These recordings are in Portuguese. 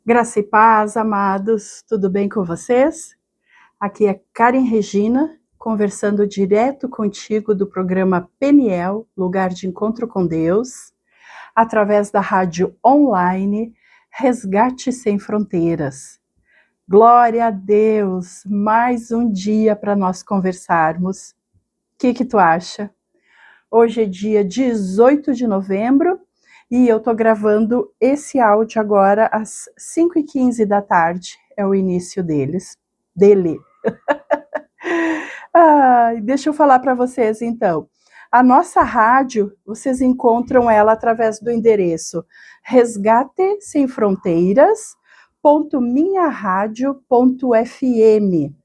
Graça e paz, amados, tudo bem com vocês? Aqui é Karen Regina, conversando direto contigo do programa Peniel, Lugar de Encontro com Deus, através da rádio online Resgate Sem Fronteiras. Glória a Deus, mais um dia para nós conversarmos. O que tu acha? Hoje é dia 18 de novembro e eu estou gravando esse áudio agora às 5h15 da tarde, é o início dele. Deixa eu falar para vocês então. A nossa rádio, vocês encontram ela através do endereço resgatesemfronteiras.minharadio.fm.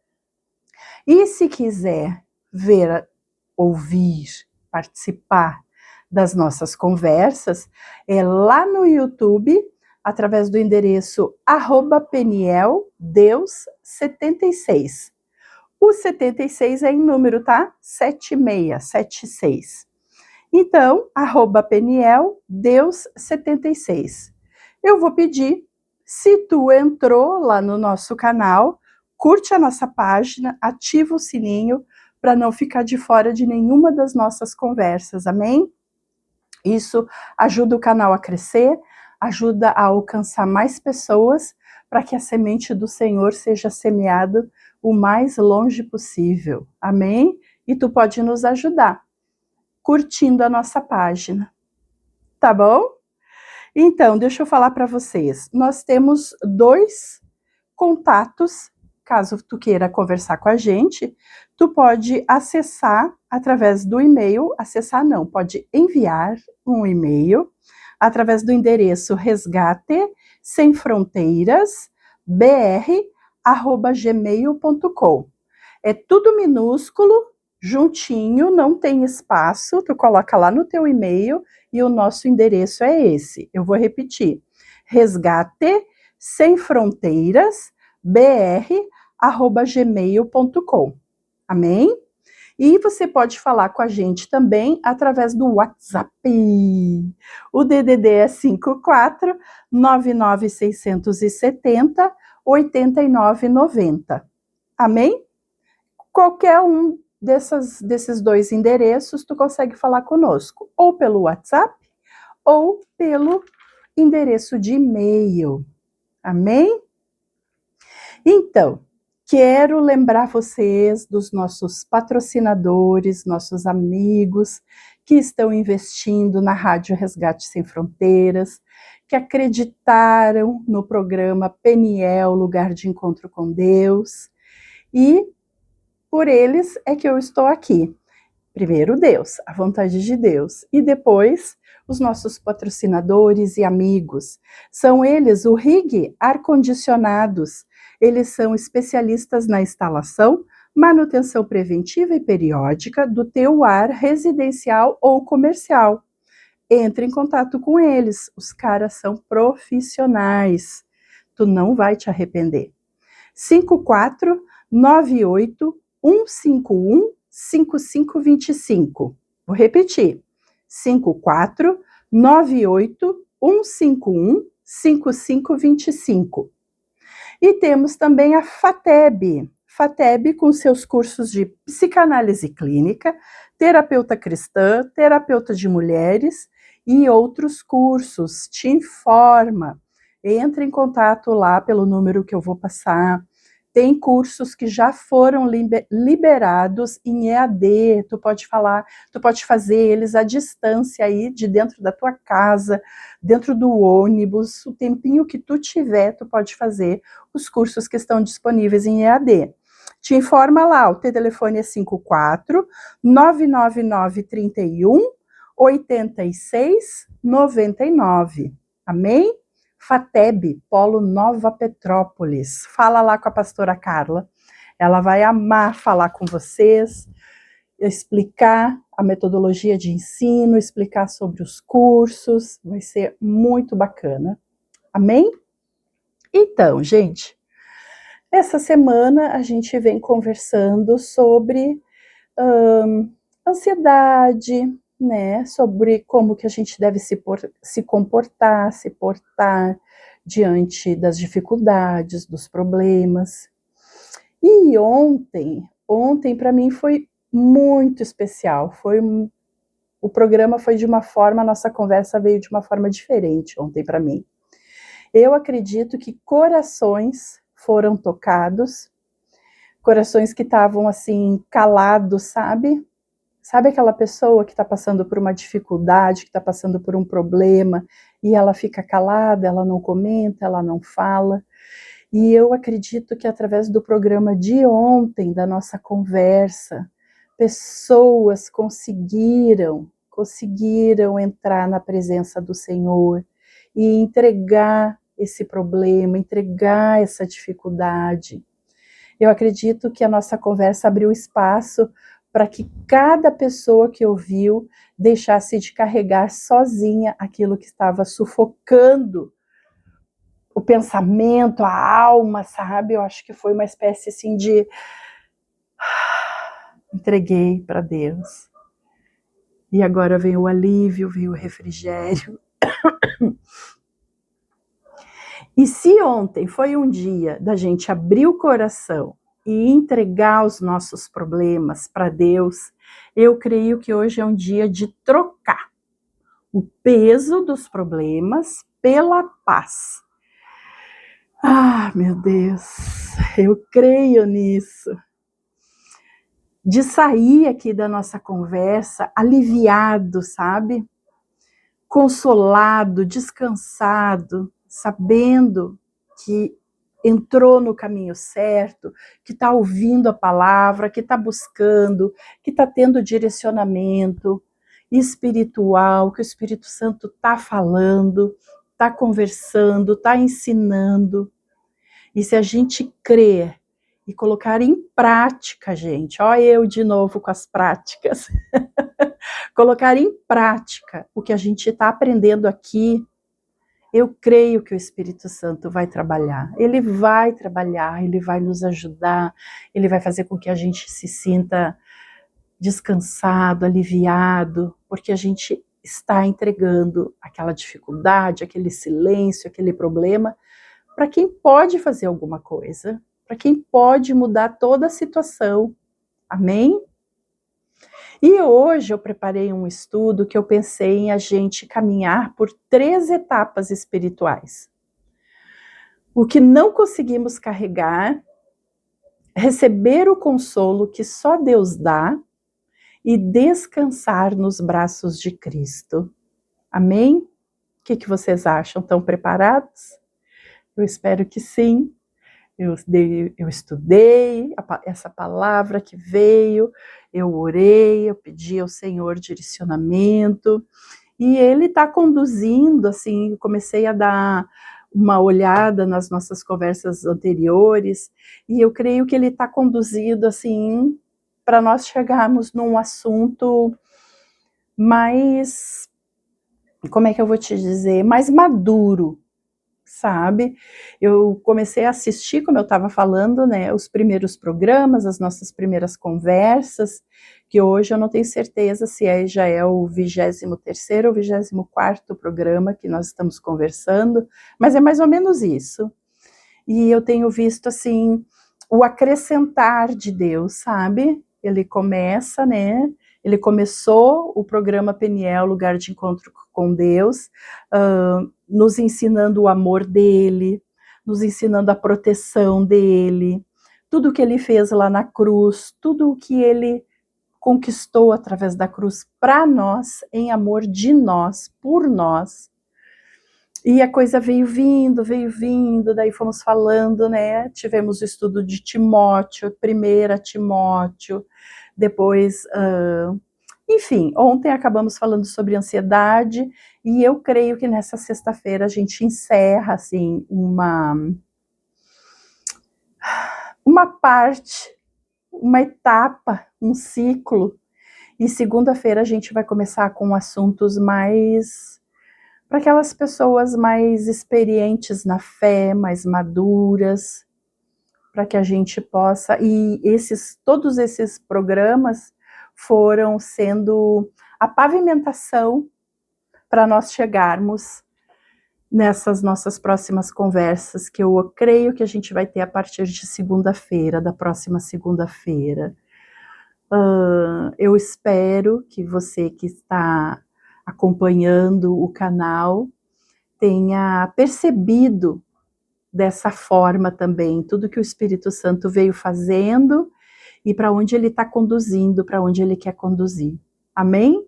E se quiser ver, ouvir, participar das nossas conversas, é lá no YouTube, através do endereço @PenielDeus76. O 76 é em número, tá? 7676. Então, @PenielDeus76. Eu vou pedir, se tu entrou lá no nosso canal, curte a nossa página, ativa o sininho para não ficar de fora de nenhuma das nossas conversas, amém? Isso ajuda o canal a crescer, ajuda a alcançar mais pessoas, para que a semente do Senhor seja semeada o mais longe possível, amém? E tu pode nos ajudar, curtindo a nossa página, tá bom? Então, deixa eu falar para vocês, nós temos 2 contatos, caso tu queira conversar com a gente, tu pode acessar através do e-mail, pode enviar um e-mail através do endereço resgatesemfronteirasbr@gmail.com. É tudo minúsculo, juntinho, não tem espaço, tu coloca lá no teu e-mail e o nosso endereço é esse. Eu vou repetir: resgatesemfronteiras.br@gmail.com. Amém? E você pode falar com a gente também através do WhatsApp. O DDD é 54 99670 8990. Amém? Qualquer um desses 2 endereços, tu consegue falar conosco, ou pelo WhatsApp, ou pelo endereço de e-mail. Amém? Então, quero lembrar vocês dos nossos patrocinadores, nossos amigos que estão investindo na Rádio Resgate Sem Fronteiras, que acreditaram no programa Peniel, Lugar de Encontro com Deus, e por eles é que eu estou aqui. Primeiro Deus, a vontade de Deus, e depois os nossos patrocinadores e amigos. São eles o RIG Ar-Condicionados. Eles são especialistas na instalação, manutenção preventiva e periódica do teu ar residencial ou comercial. Entre em contato com eles, os caras são profissionais. Tu não vai te arrepender. 5498 151 5525. Vou repetir: 5498 151 5525. E temos também a FATEB com seus cursos de psicanálise clínica, terapeuta cristã, terapeuta de mulheres e outros cursos. Te informa, entre em contato lá pelo número que eu vou passar. Tem cursos que já foram liberados em EAD, tu pode fazer eles à distância aí de dentro da tua casa, dentro do ônibus, o tempinho que tu tiver, tu pode fazer os cursos que estão disponíveis em EAD. Te informa lá, o teu telefone é 54 999 31 86 99. Amém? FATEB, Polo Nova Petrópolis. Fala lá com a pastora Carla. Ela vai amar falar com vocês, explicar a metodologia de ensino, explicar sobre os cursos. Vai ser muito bacana. Amém? Então, gente, essa semana a gente vem conversando sobre ansiedade, né? Sobre como que a gente deve se comportar, se portar diante das dificuldades, dos problemas. E ontem para mim foi muito especial, o programa foi de uma forma, a nossa conversa veio de uma forma diferente ontem para mim. Eu acredito que corações foram tocados, corações que estavam assim, calados, sabe? Sabe aquela pessoa que está passando por uma dificuldade, que está passando por um problema, e ela fica calada, ela não comenta, ela não fala. E eu acredito que através do programa de ontem, da nossa conversa, pessoas conseguiram entrar na presença do Senhor e entregar esse problema, entregar essa dificuldade. Eu acredito que a nossa conversa abriu espaço para que cada pessoa que ouviu deixasse de carregar sozinha aquilo que estava sufocando o pensamento, a alma, sabe? Eu acho que foi uma espécie assim de entreguei para Deus. E agora vem o alívio, vem o refrigério. E se ontem foi um dia da gente abrir o coração e entregar os nossos problemas para Deus, eu creio que hoje é um dia de trocar o peso dos problemas pela paz. Ah, meu Deus, eu creio nisso. De sair aqui da nossa conversa aliviado, sabe? Consolado, descansado, sabendo que entrou no caminho certo, que está ouvindo a palavra, que está buscando, que está tendo direcionamento espiritual, que o Espírito Santo está falando, está conversando, está ensinando. E se a gente crer e colocar em prática, gente, ó eu de novo com as práticas, colocar em prática o que a gente está aprendendo aqui, eu creio que o Espírito Santo vai trabalhar. Ele vai trabalhar, ele vai nos ajudar, ele vai fazer com que a gente se sinta descansado, aliviado, porque a gente está entregando aquela dificuldade, aquele silêncio, aquele problema, para quem pode fazer alguma coisa, para quem pode mudar toda a situação. Amém? E hoje eu preparei um estudo que eu pensei em a gente caminhar por 3 etapas espirituais. O que não conseguimos carregar, receber o consolo que só Deus dá e descansar nos braços de Cristo. Amém? O que vocês acham? Estão preparados? Eu espero que sim. Eu estudei essa palavra que veio, eu orei, eu pedi ao Senhor direcionamento, e Ele está conduzindo, assim, comecei a dar uma olhada nas nossas conversas anteriores, e eu creio que Ele está conduzindo, assim, para nós chegarmos num assunto mais, como é que eu vou te dizer, mais maduro, sabe? Eu comecei a assistir, como eu estava falando, né, os primeiros programas, as nossas primeiras conversas, que hoje eu não tenho certeza se já é o 23º ou 24º programa que nós estamos conversando, mas é mais ou menos isso. E eu tenho visto, assim, o acrescentar de Deus, sabe? Ele começa, né? Ele começou o programa Peniel, Lugar de Encontro com Deus, nos ensinando o amor dele, nos ensinando a proteção dele, tudo que ele fez lá na cruz, tudo o que ele conquistou através da cruz para nós, em amor de nós, por nós. E a coisa veio vindo, daí fomos falando, né? Tivemos o estudo de Timóteo, 1 Timóteo, depois, enfim, ontem acabamos falando sobre ansiedade, e eu creio que nessa sexta-feira a gente encerra, assim, uma parte, uma etapa, um ciclo, e segunda-feira a gente vai começar com assuntos mais para aquelas pessoas mais experientes na fé, mais maduras, para que a gente possa, e todos esses programas foram sendo a pavimentação para nós chegarmos nessas nossas próximas conversas, que eu creio que a gente vai ter a partir de segunda-feira, da próxima segunda-feira. Eu espero que você que está acompanhando o canal tenha percebido dessa forma também tudo que o Espírito Santo veio fazendo e para onde ele está conduzindo, para onde ele quer conduzir. Amém?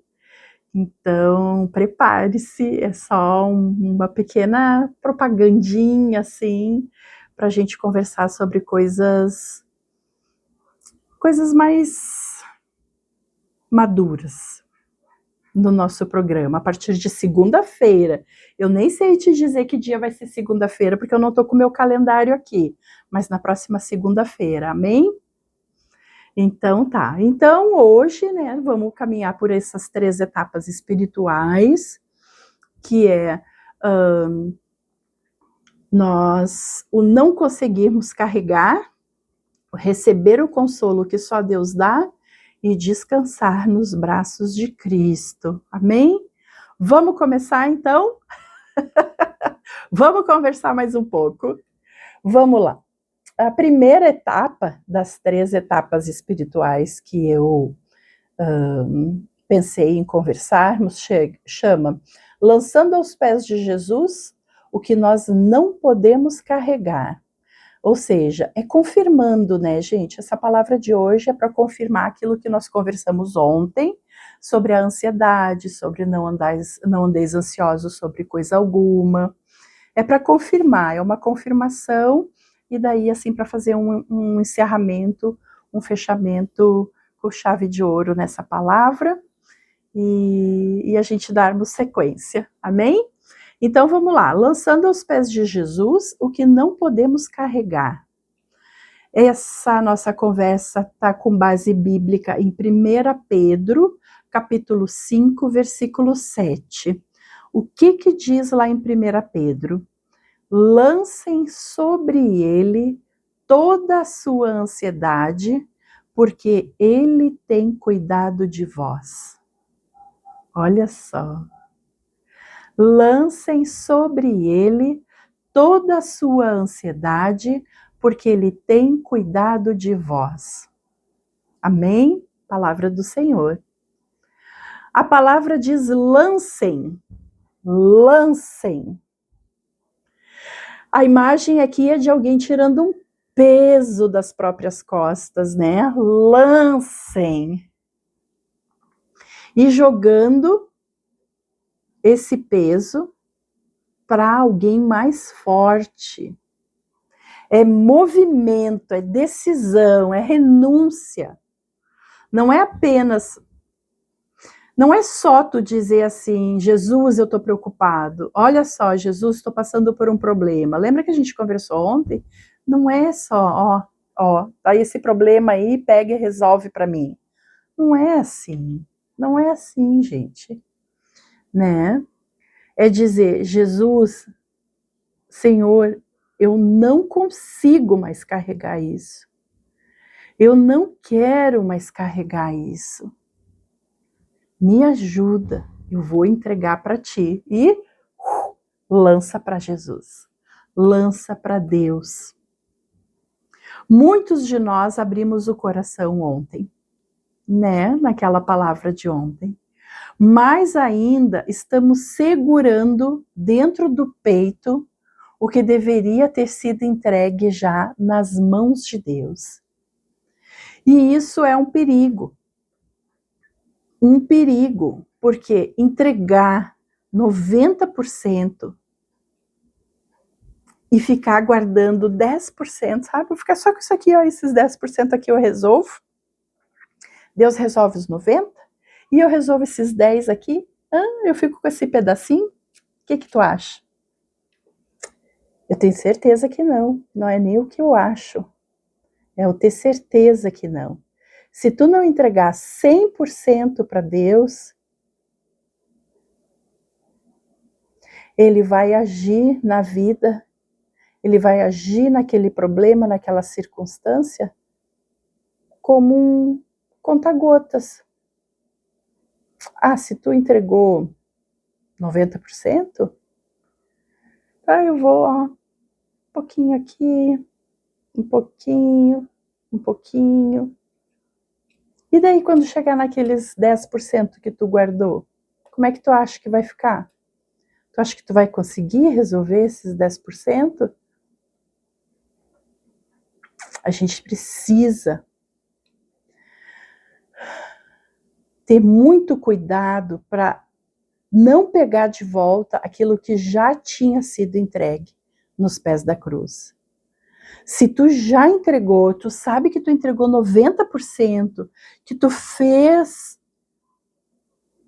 Então, prepare-se, é só uma pequena propagandinha, assim, para a gente conversar sobre coisas mais maduras no nosso programa, a partir de segunda-feira. Eu nem sei te dizer que dia vai ser segunda-feira, porque eu não estou com o meu calendário aqui, mas na próxima segunda-feira, amém? Então tá. Então hoje, né, vamos caminhar por essas 3 etapas espirituais, que é nós o não conseguirmos carregar, receber o consolo que só Deus dá e descansar nos braços de Cristo. Amém? Vamos começar então? Vamos conversar mais um pouco? Vamos lá. A primeira etapa das 3 etapas espirituais que eu pensei em conversarmos chama Lançando aos pés de Jesus o que nós não podemos carregar. Ou seja, é confirmando, né, gente? Essa palavra de hoje é para confirmar aquilo que nós conversamos ontem sobre a ansiedade, sobre não andeis ansiosos sobre coisa alguma. É para confirmar, é uma confirmação, e daí, assim, para fazer um encerramento, um fechamento com chave de ouro nessa palavra, e a gente darmos sequência. Amém? Então vamos lá, lançando aos pés de Jesus o que não podemos carregar. Essa nossa conversa está com base bíblica em 1 Pedro, capítulo 5, versículo 7. O que diz lá em 1 Pedro? Lancem sobre ele toda a sua ansiedade, porque ele tem cuidado de vós. Olha só. Lancem sobre ele toda a sua ansiedade, porque ele tem cuidado de vós. Amém? Palavra do Senhor. A palavra diz lancem. Lancem. A imagem aqui é de alguém tirando um peso das próprias costas, né? Lancem. E jogando esse peso para alguém mais forte. É movimento, é decisão, é renúncia. Não é apenas, não é só tu dizer assim, Jesus, eu estou preocupado. Olha só, Jesus, estou passando por um problema. Lembra que a gente conversou ontem? Não é só, tá esse problema aí, pega e resolve para mim. Não é assim. Não é assim, gente. Né? É dizer, Jesus, Senhor, eu não consigo mais carregar isso. Eu não quero mais carregar isso. Me ajuda, eu vou entregar para ti. E lança para Jesus. Lança para Deus. Muitos de nós abrimos o coração ontem, né? Naquela palavra de ontem. Mais ainda, estamos segurando dentro do peito o que deveria ter sido entregue já nas mãos de Deus. E isso é um perigo. Um perigo, porque entregar 90% e ficar guardando 10%, sabe? Vou ficar só com isso aqui, ó, esses 10% aqui eu resolvo. Deus resolve os 90% e eu resolvo esses 10 aqui. Eu fico com esse pedacinho. O que tu acha? Eu tenho certeza que não. Não é nem o que eu acho. É eu ter certeza que não. Se tu não entregar 100% para Deus, Ele vai agir na vida, Ele vai agir naquele problema, naquela circunstância, como um conta-gotas. Se tu entregou 90%, Eu vou, ó, um pouquinho aqui, um pouquinho, um pouquinho. E daí quando chegar naqueles 10% que tu guardou, como é que tu acha que vai ficar? Tu acha que tu vai conseguir resolver esses 10%? A gente precisa ter muito cuidado para não pegar de volta aquilo que já tinha sido entregue nos pés da cruz. Se tu já entregou, tu sabe que tu entregou 90%, que tu fez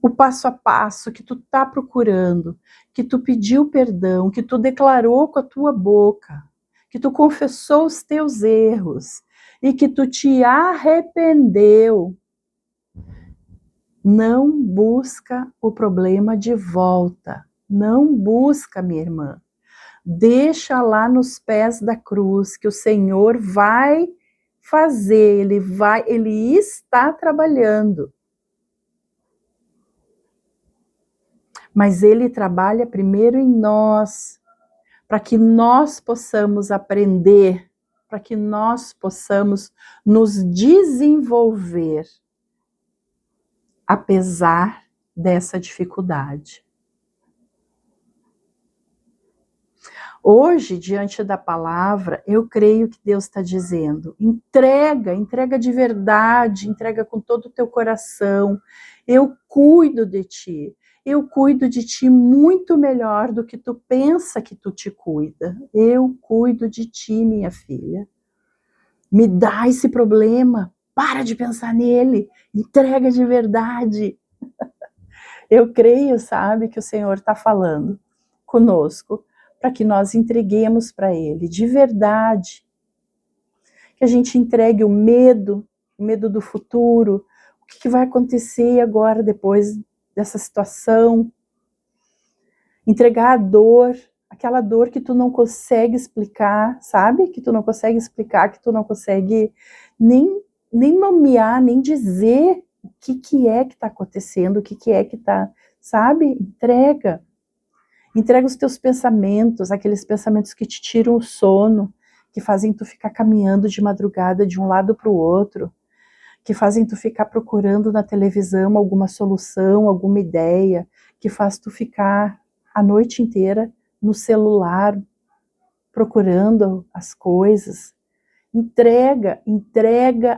o passo a passo que tu tá procurando, que tu pediu perdão, que tu declarou com a tua boca, que tu confessou os teus erros e que tu te arrependeu, não busca o problema de volta. Não busca, minha irmã. Deixa lá nos pés da cruz que o Senhor vai fazer, ele está trabalhando. Mas ele trabalha primeiro em nós, para que nós possamos aprender, para que nós possamos nos desenvolver, apesar dessa dificuldade. Hoje, diante da palavra, eu creio que Deus está dizendo, entrega de verdade, entrega com todo o teu coração, eu cuido de ti. Eu cuido de ti muito melhor do que tu pensa que tu te cuida. Eu cuido de ti, minha filha. Me dá esse problema, para de pensar nele, entrega de verdade. Eu creio, sabe, que o Senhor está falando conosco, para que nós entreguemos para Ele, de verdade. Que a gente entregue o medo do futuro, o que vai acontecer agora, depois dessa situação. Entregar a dor, aquela dor que tu não consegue explicar, sabe? Que tu não consegue explicar, que tu não consegue nem nomear, nem dizer o que é que está acontecendo, o que é que está, sabe? Entrega os teus pensamentos, aqueles pensamentos que te tiram o sono, que fazem tu ficar caminhando de madrugada de um lado para o outro, que fazem tu ficar procurando na televisão alguma solução, alguma ideia, que faz tu ficar a noite inteira no celular procurando as coisas. Entrega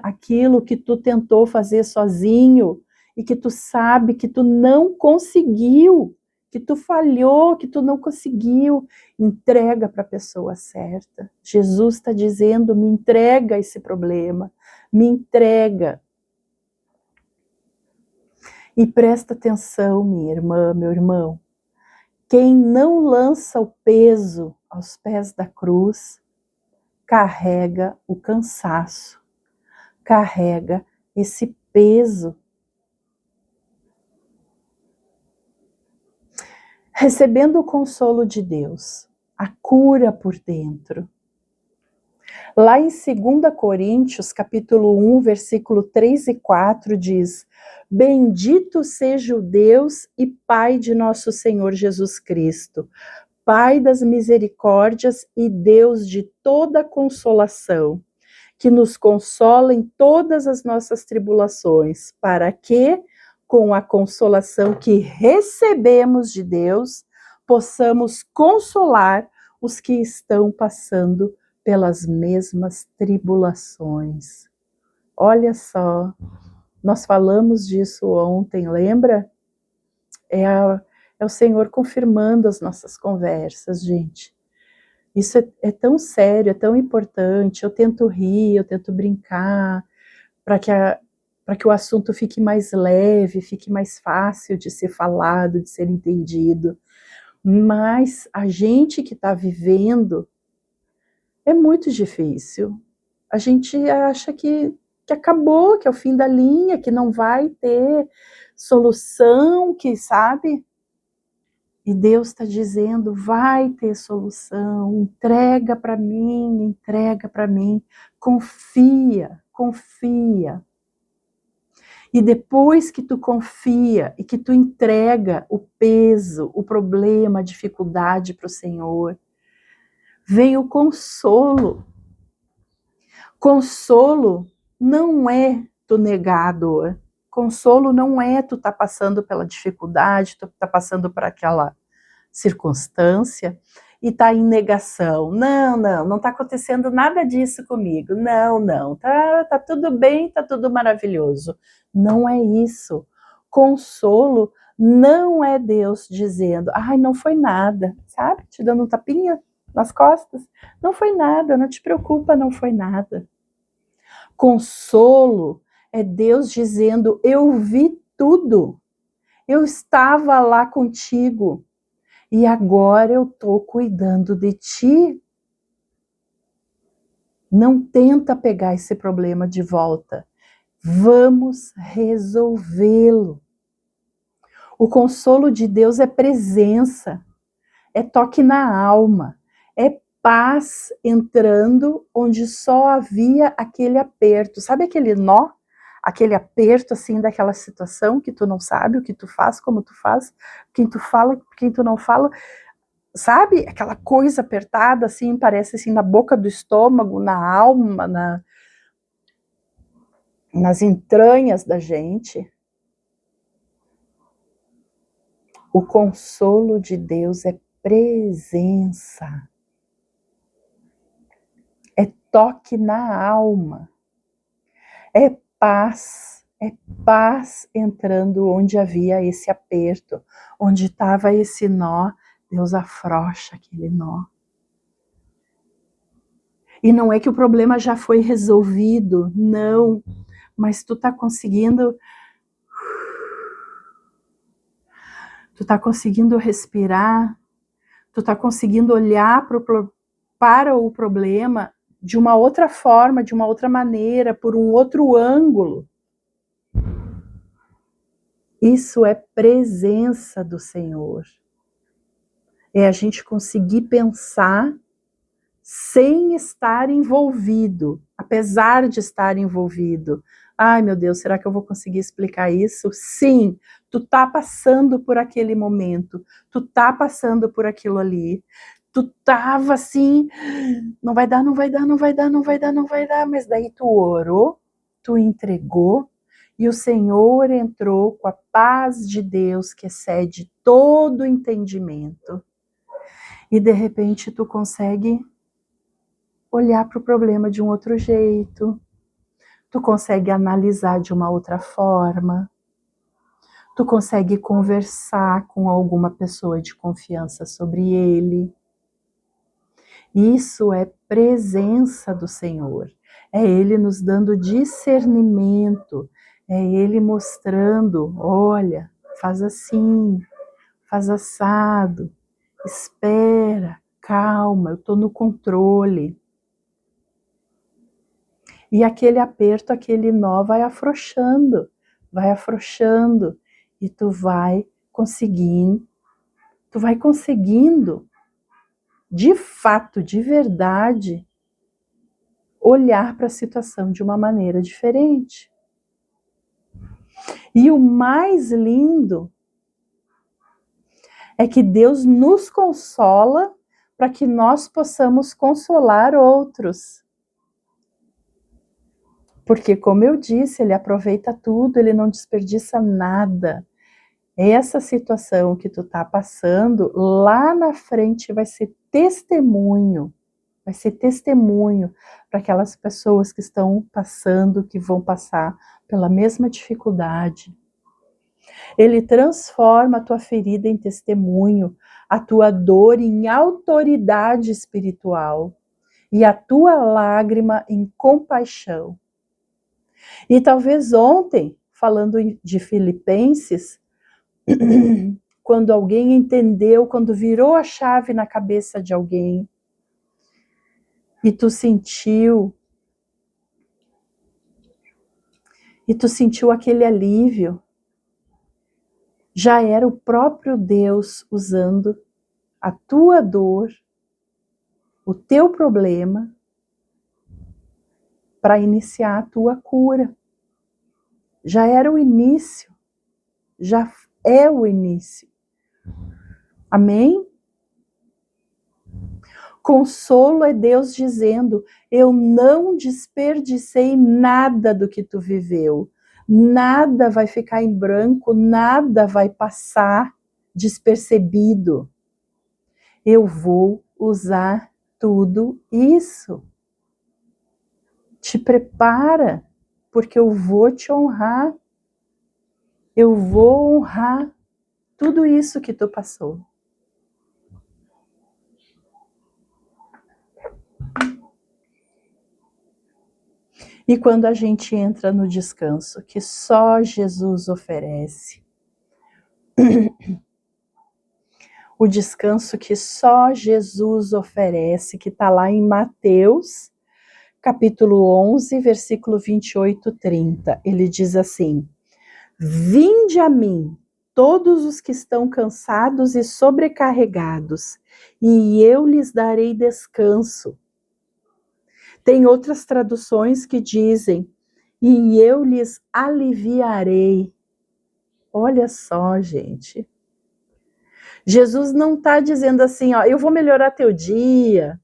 aquilo que tu tentou fazer sozinho e que tu sabe que tu não conseguiu, que tu falhou, que tu não conseguiu. Entrega para a pessoa certa. Jesus está dizendo, me entrega esse problema, me entrega. E presta atenção, minha irmã, meu irmão. Quem não lança o peso aos pés da cruz, carrega o cansaço, carrega esse peso. Recebendo o consolo de Deus, a cura por dentro. Lá em 2 Coríntios, capítulo 1, versículo 3 e 4, diz: Bendito seja o Deus e Pai de nosso Senhor Jesus Cristo, Pai das misericórdias e Deus de toda consolação, que nos consola em todas as nossas tribulações, para que, com a consolação que recebemos de Deus, possamos consolar os que estão passando pelas mesmas tribulações. Olha só, nós falamos disso ontem, lembra? É o Senhor confirmando as nossas conversas, gente. Isso é tão sério, é tão importante. Eu tento rir, eu tento brincar, para que o assunto fique mais leve, fique mais fácil de ser falado, de ser entendido. Mas a gente que está vivendo é muito difícil. A gente acha que acabou, que é o fim da linha, que não vai ter solução, que sabe? E Deus está dizendo, vai ter solução, entrega para mim, confia, confia. E depois que tu confia e que tu entrega o peso, o problema, a dificuldade para o Senhor, vem o consolo. Consolo não é tu negar a dor. Consolo não é tu tá passando pela dificuldade, tu tá passando por aquela circunstância e tá em negação. Não tá acontecendo nada disso comigo. Não, tá tudo bem, tá tudo maravilhoso. Não é isso. Consolo não é Deus dizendo, ai, não foi nada, sabe? Te dando um tapinha nas costas. Não foi nada, não te preocupa, não foi nada. Consolo é Deus dizendo, eu vi tudo. Eu estava lá contigo. E agora eu estou cuidando de ti. Não tenta pegar esse problema de volta. Vamos resolvê-lo. O consolo de Deus é presença, é toque na alma, é paz entrando onde só havia aquele aperto. Sabe aquele nó? Aquele aperto assim daquela situação que tu não sabe o que tu faz, como tu faz, quem tu fala, quem tu não fala. Sabe, aquela coisa apertada, assim, parece assim, na boca do estômago, na alma, nas entranhas da gente. O consolo de Deus é presença, é toque na alma, é paz entrando onde havia esse aperto, onde estava esse nó, Deus afrouxa aquele nó. E não é que o problema já foi resolvido, não, mas tu tá conseguindo respirar, tu tá conseguindo olhar para o problema de uma outra forma, de uma outra maneira, por um outro ângulo. Isso é presença do Senhor. É a gente conseguir pensar sem estar envolvido, apesar de estar envolvido. Ai, meu Deus, será que eu vou conseguir explicar isso? Sim, tu tá passando por aquele momento, tu tá passando por aquilo ali, tu tava assim, não vai dar, mas daí tu orou, tu entregou, e o Senhor entrou com a paz de Deus que excede todo entendimento. E de repente tu consegue olhar para o problema de um outro jeito, tu consegue analisar de uma outra forma, tu consegue conversar com alguma pessoa de confiança sobre ele. Isso é presença do Senhor, é Ele nos dando discernimento, é Ele mostrando, olha, faz assim, faz assado, espera, calma, eu estou no controle. E aquele aperto, aquele nó vai afrouxando, e tu vai conseguindo, de fato, de verdade, olhar para a situação de uma maneira diferente. E o mais lindo é que Deus nos consola para que nós possamos consolar outros. Porque, como eu disse, Ele aproveita tudo, Ele não desperdiça nada. Essa situação que tu tá passando, lá na frente vai ser testemunho para aquelas pessoas que estão passando, que vão passar pela mesma dificuldade. Ele transforma a tua ferida em testemunho, a tua dor em autoridade espiritual e a tua lágrima em compaixão. E talvez ontem, falando de Filipenses, quando alguém entendeu, quando virou a chave na cabeça de alguém, e tu sentiu aquele alívio, já era o próprio Deus usando a tua dor, o teu problema, para iniciar a tua cura. Já era o início, já é o início. Amém? Consolo é Deus dizendo: eu não desperdicei nada do que tu viveu. Nada vai ficar em branco, nada vai passar despercebido. Eu vou usar tudo isso. Te prepara, porque eu vou te honrar. Eu vou honrar tudo isso que tu passou. E quando a gente entra no descanso que só Jesus oferece, o descanso que só Jesus oferece, que está lá em Mateus, capítulo 11, versículo 28, 30. Ele diz assim: vinde a mim, todos os que estão cansados e sobrecarregados, e eu lhes darei descanso. Tem outras traduções que dizem: e eu lhes aliviarei. Olha só, gente. Jesus não está dizendo assim, ó, eu vou melhorar teu dia,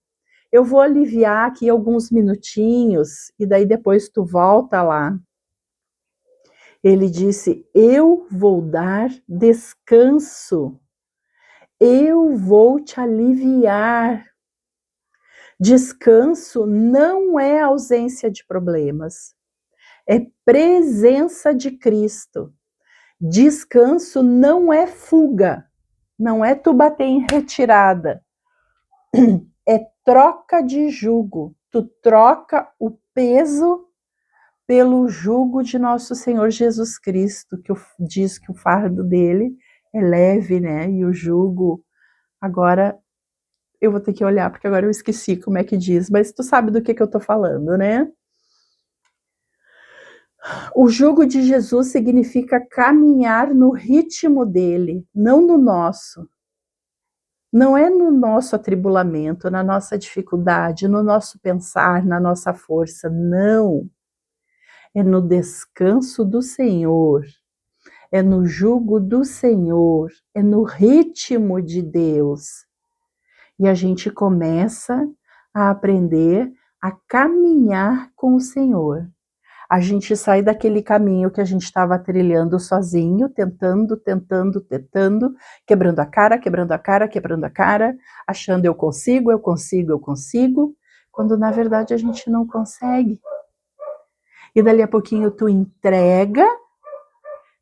eu vou aliviar aqui alguns minutinhos, e daí depois tu volta lá. Ele disse, eu vou dar descanso, eu vou te aliviar. Descanso não é ausência de problemas, é presença de Cristo. Descanso não é fuga, não é tu bater em retirada, é troca de jugo. Tu troca o peso pelo jugo de nosso Senhor Jesus Cristo, que diz que o fardo dele é leve, né? E o jugo, agora eu vou ter que olhar, porque agora eu esqueci como é que diz, mas tu sabe do que eu tô falando, né? O jugo de Jesus significa caminhar no ritmo dele, não no nosso. Não é no nosso atribulamento, na nossa dificuldade, no nosso pensar, na nossa força, não. É no descanso do Senhor, é no jugo do Senhor, é no ritmo de Deus. E a gente começa a aprender a caminhar com o Senhor. A gente sai daquele caminho que a gente estava trilhando sozinho, tentando, quebrando a cara, achando eu consigo, quando na verdade a gente não consegue. E dali a pouquinho tu entrega,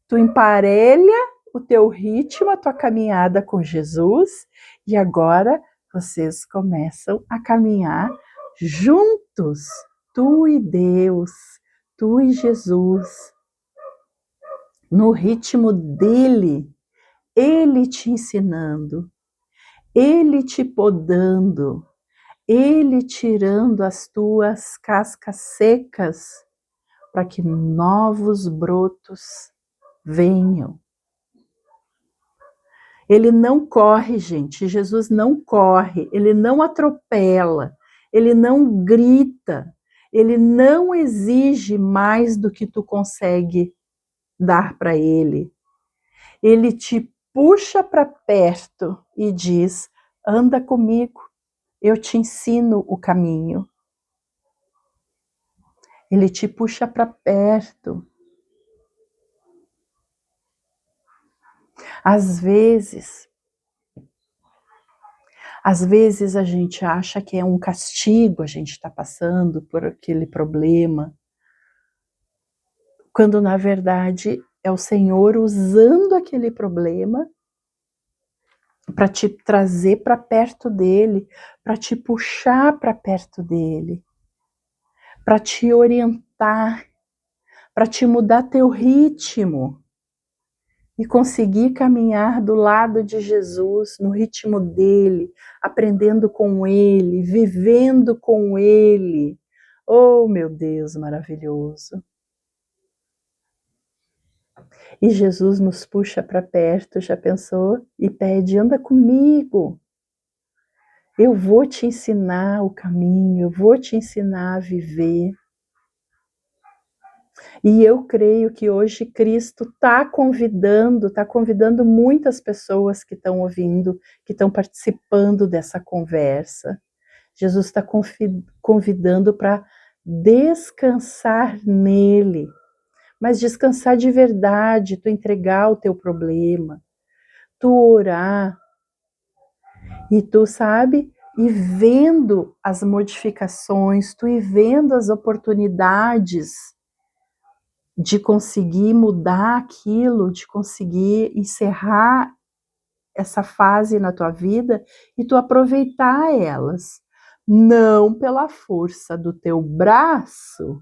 tu emparelha o teu ritmo, a tua caminhada com Jesus, e agora vocês começam a caminhar juntos, tu e Deus, tu e Jesus, no ritmo dele, ele te ensinando, ele te podando, ele tirando as tuas cascas secas para que novos brotos venham. Ele não corre, gente, Jesus não corre, ele não atropela, ele não grita, ele não exige mais do que tu consegue dar para ele. Ele te puxa para perto e diz, anda comigo, eu te ensino o caminho. Ele te puxa para perto. Às vezes a gente acha que é um castigo, a gente está passando por aquele problema, quando na verdade é o Senhor usando aquele problema para te trazer para perto dele, para te puxar para perto dele, para te orientar, para te mudar teu ritmo e conseguir caminhar do lado de Jesus, no ritmo dele, aprendendo com ele, vivendo com ele. Oh, meu Deus, maravilhoso! E Jesus nos puxa para perto, já pensou? E pede, anda comigo. Eu vou te ensinar o caminho, eu vou te ensinar a viver. E eu creio que hoje Cristo está convidando muitas pessoas que estão ouvindo, que estão participando dessa conversa, Jesus está convidando para descansar nele. Mas descansar de verdade, tu entregar o teu problema, tu orar, e tu sabe, e vendo as modificações, tu ir vendo as oportunidades de conseguir mudar aquilo, de conseguir encerrar essa fase na tua vida e tu aproveitar elas, não pela força do teu braço,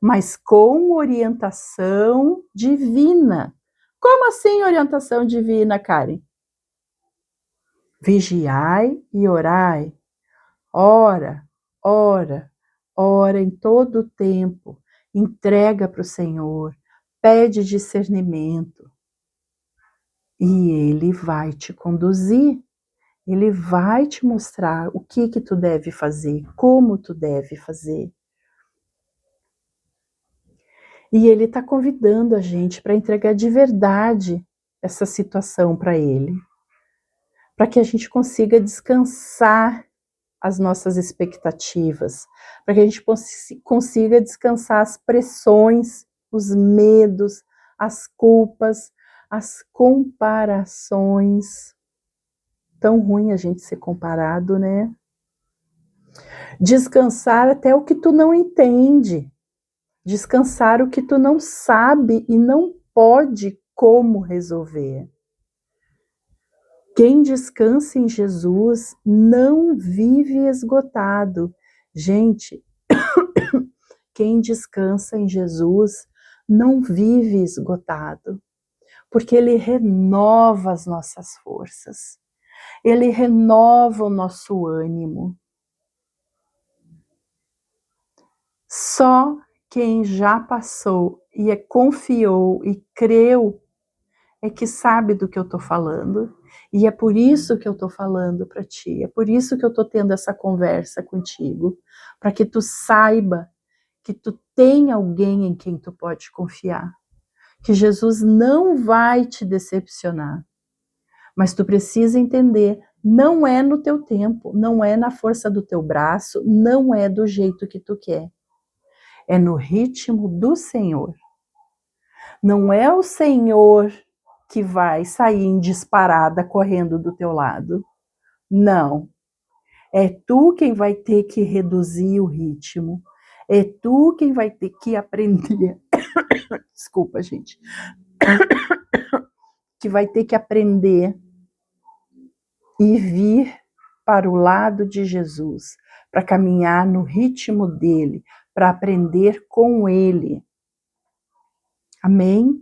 mas com orientação divina. Como assim orientação divina, Karen? Vigiai e orai. Ora, ora, ora em todo o tempo. Entrega para o Senhor. Pede discernimento. E Ele vai te conduzir. Ele vai te mostrar o que tu deve fazer, como tu deve fazer. E Ele está convidando a gente para entregar de verdade essa situação para Ele. Para que a gente consiga descansar as nossas expectativas, para que a gente consiga descansar as pressões, os medos, as culpas, as comparações. Tão ruim a gente ser comparado, né? Descansar até o que tu não entende. Descansar o que tu não sabe e não pode como resolver. Quem descansa em Jesus não vive esgotado. Gente, quem descansa em Jesus não vive esgotado, porque Ele renova as nossas forças, Ele renova o nosso ânimo. Só quem já passou e confiou e creu é que sabe do que eu estou falando. E é por isso que eu estou falando para ti, é por isso que eu estou tendo essa conversa contigo, para que tu saiba que tu tem alguém em quem tu pode confiar, que Jesus não vai te decepcionar, mas tu precisa entender, não é no teu tempo, não é na força do teu braço, não é do jeito que tu quer, é no ritmo do Senhor. Não é o Senhor que vai sair em disparada correndo do teu lado. Não. É tu quem vai ter que reduzir o ritmo. É tu quem vai ter que aprender. Desculpa, gente. Que vai ter que aprender e vir para o lado de Jesus, para caminhar no ritmo dele, para aprender com ele. Amém?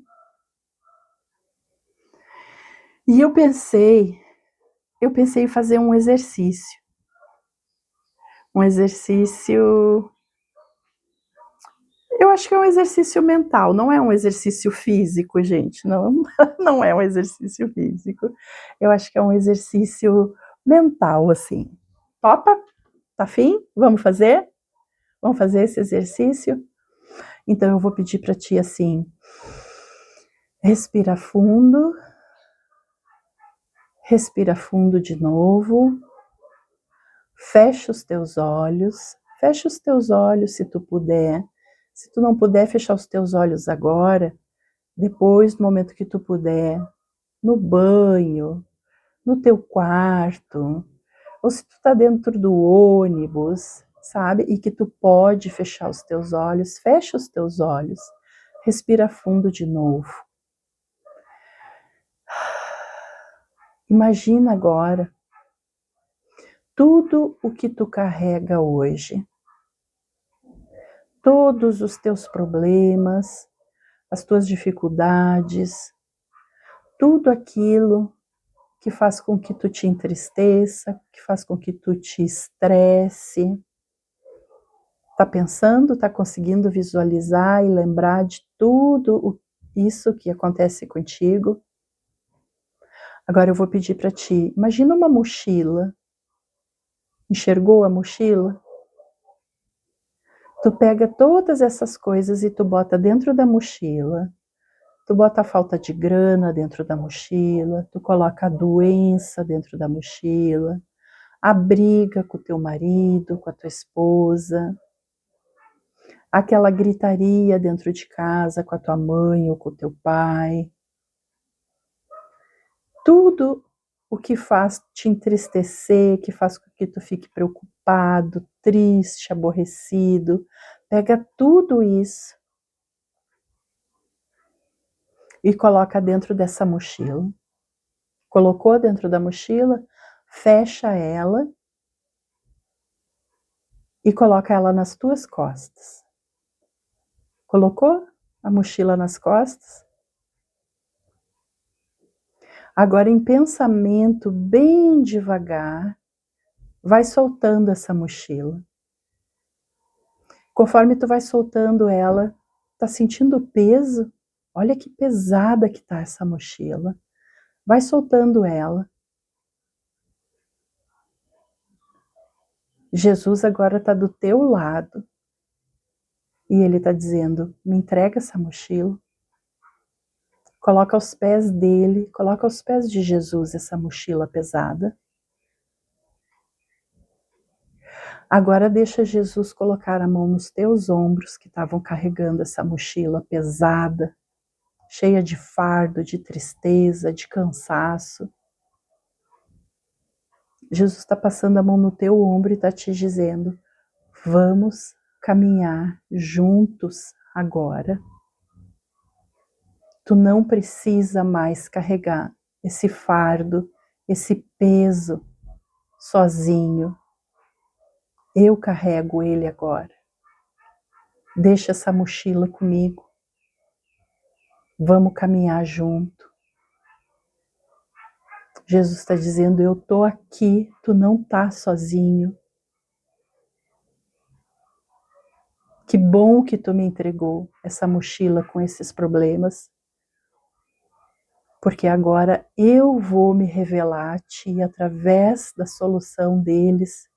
E eu pensei em fazer um exercício. Um exercício, eu acho que é um exercício mental, não é um exercício físico, gente, não, não é um exercício físico, eu acho que é um exercício mental, assim. Topa? Tá afim? Vamos fazer? Vamos fazer esse exercício? Então eu vou pedir para ti assim, respira fundo de novo, fecha os teus olhos se tu puder. Se tu não puder fechar os teus olhos agora, depois, no momento que tu puder, no banho, no teu quarto, ou se tu tá dentro do ônibus, sabe? E que tu pode fechar os teus olhos, fecha os teus olhos, respira fundo de novo. Imagina agora tudo o que tu carrega hoje, todos os teus problemas, as tuas dificuldades, tudo aquilo que faz com que tu te entristeça, que faz com que tu te estresse. Tá pensando, tá conseguindo visualizar e lembrar de tudo isso que acontece contigo? Agora eu vou pedir para ti, imagina uma mochila. Enxergou a mochila? Tu pega todas essas coisas e tu bota dentro da mochila. Tu bota a falta de grana dentro da mochila, tu coloca a doença dentro da mochila, a briga com o teu marido, com a tua esposa, aquela gritaria dentro de casa com a tua mãe ou com o teu pai. Tudo o que faz te entristecer, que faz com que tu fique preocupado, triste, aborrecido, pega tudo isso e coloca dentro dessa mochila. Colocou dentro da mochila, fecha ela e coloca ela nas tuas costas. Colocou a mochila nas costas? Agora, em pensamento, bem devagar, vai soltando essa mochila. Conforme tu vai soltando ela, tá sentindo o peso? Olha que pesada que tá essa mochila. Vai soltando ela. Jesus agora tá do teu lado. E ele tá dizendo, me entrega essa mochila. Coloca aos pés dele, coloca aos pés de Jesus essa mochila pesada. Agora deixa Jesus colocar a mão nos teus ombros que estavam carregando essa mochila pesada, cheia de fardo, de tristeza, de cansaço. Jesus está passando a mão no teu ombro e está te dizendo, vamos caminhar juntos agora. Tu não precisa mais carregar esse fardo, esse peso sozinho. Eu carrego ele agora. Deixa essa mochila comigo. Vamos caminhar junto. Jesus está dizendo, eu estou aqui, tu não tá sozinho. Que bom que tu me entregou essa mochila com esses problemas. Porque agora eu vou me revelar a ti através da solução deles.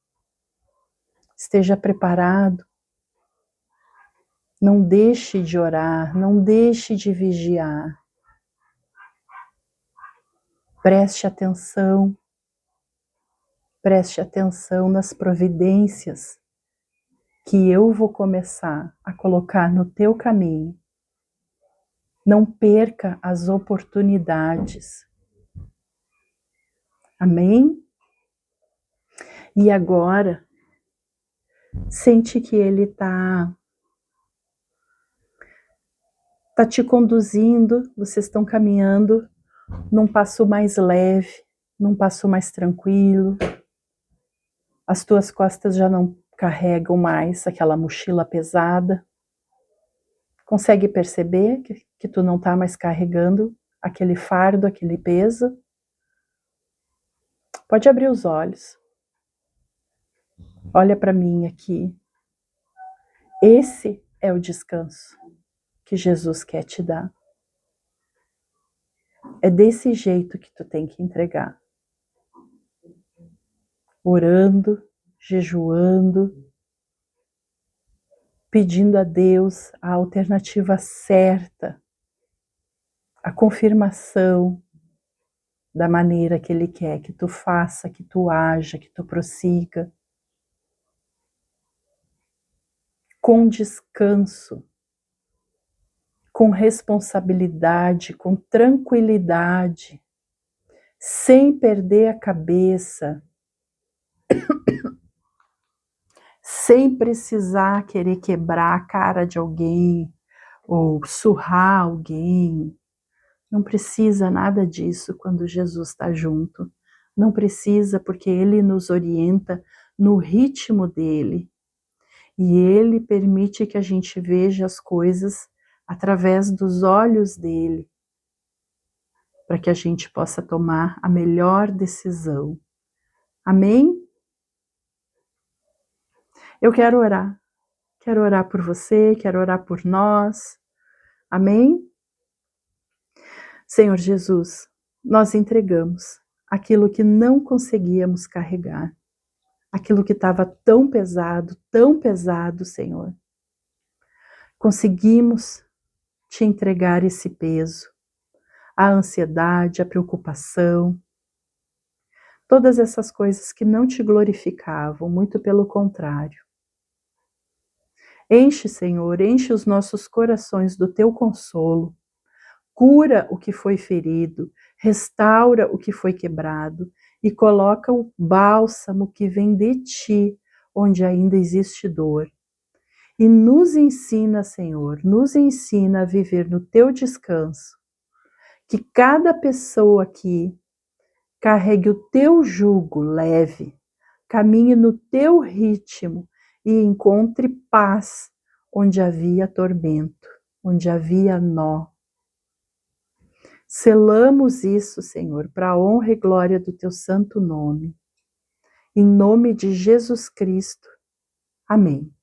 Esteja preparado. Não deixe de orar, não deixe de vigiar. Preste atenção nas providências que eu vou começar a colocar no teu caminho. Não perca as oportunidades. Amém? E agora, sente que ele está te conduzindo, vocês estão caminhando num passo mais leve, num passo mais tranquilo. As tuas costas já não carregam mais aquela mochila pesada. Consegue perceber que tu não está mais carregando aquele fardo, aquele peso? Pode abrir os olhos. Olha para mim aqui. Esse é o descanso que Jesus quer te dar. É desse jeito que tu tem que entregar. Orando, jejuando, pedindo a Deus a alternativa certa, a confirmação da maneira que Ele quer que tu faça, que tu haja, que tu prossiga. Com descanso, com responsabilidade, com tranquilidade, sem perder a cabeça, sem precisar querer quebrar a cara de alguém ou surrar alguém. Não precisa nada disso quando Jesus está junto. Não precisa, porque Ele nos orienta no ritmo dele. E Ele permite que a gente veja as coisas através dos olhos dele, para que a gente possa tomar a melhor decisão. Amém? Eu quero orar. Quero orar por você, quero orar por nós. Amém? Senhor Jesus, nós entregamos aquilo que não conseguíamos carregar, aquilo que estava tão pesado, Senhor. Conseguimos te entregar esse peso, a ansiedade, a preocupação. todas essas coisas que não te glorificavam, muito pelo contrário. Enche, Senhor, enche os nossos corações do teu consolo, cura o que foi ferido, restaura o que foi quebrado e coloca o bálsamo que vem de ti, onde ainda existe dor. E nos ensina, Senhor, nos ensina a viver no teu descanso. Que cada pessoa aqui carregue o teu jugo leve, caminhe no teu ritmo e encontre paz onde havia tormento, onde havia nó. Selamos isso, Senhor, para a honra e glória do teu santo nome. Em nome de Jesus Cristo. Amém.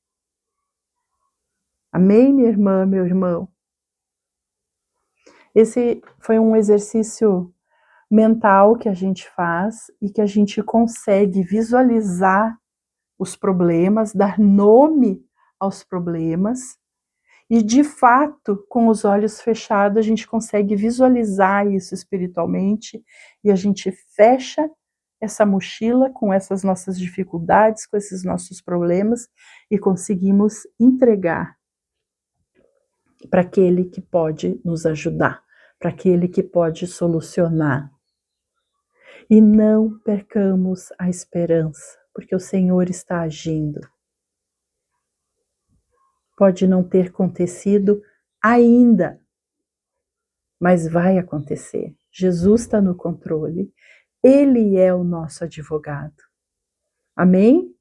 Amém, minha irmã, meu irmão? Esse foi um exercício mental que a gente faz e que a gente consegue visualizar os problemas, dar nome aos problemas e, de fato, com os olhos fechados, a gente consegue visualizar isso espiritualmente e a gente fecha essa mochila com essas nossas dificuldades, com esses nossos problemas e conseguimos entregar para aquele que pode nos ajudar, para aquele que pode solucionar. E não percamos a esperança, porque o Senhor está agindo. Pode não ter acontecido ainda, mas vai acontecer. Jesus está no controle. Ele é o nosso advogado. Amém?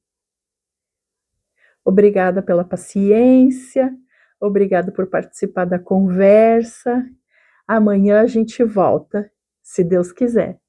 Obrigada pela paciência, obrigada por participar da conversa. Amanhã a gente volta, se Deus quiser.